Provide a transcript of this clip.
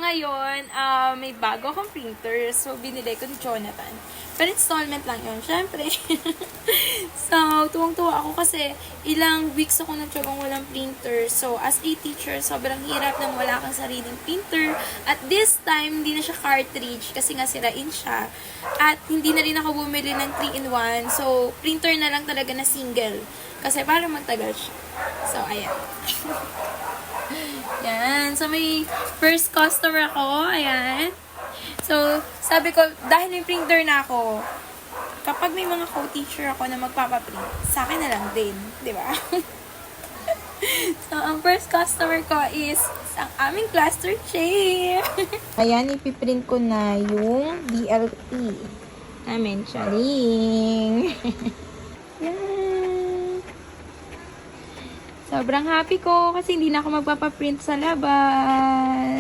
ngayon, may bago akong printer. So, binili ko ni Jonathan. Pero installment lang yun, syempre. So, tuwang-tuwa ako kasi ilang weeks ako nagtsagang walang printer. So, as a teacher, sobrang hirap nang wala kang sariling printer. At this time, hindi na siya cartridge kasi nga sirain siya. At hindi na rin ako bumili ng 3-in-1. So, printer na lang talaga na single. Kasi para magtagal siya. So, ayan. Yan. So, may first customer ako. Ayan. So, sabi ko, dahil may printer na ako, kapag may mga co-teacher ako na magpapaprint, sa akin na lang din. Di ba? So, ang first customer ko is ang aming cluster chair. Ayan, ipiprint ko na yung DLP. Amen, charing. Yan. Sobrang happy ko kasi hindi na ako magpapaprint sa labas.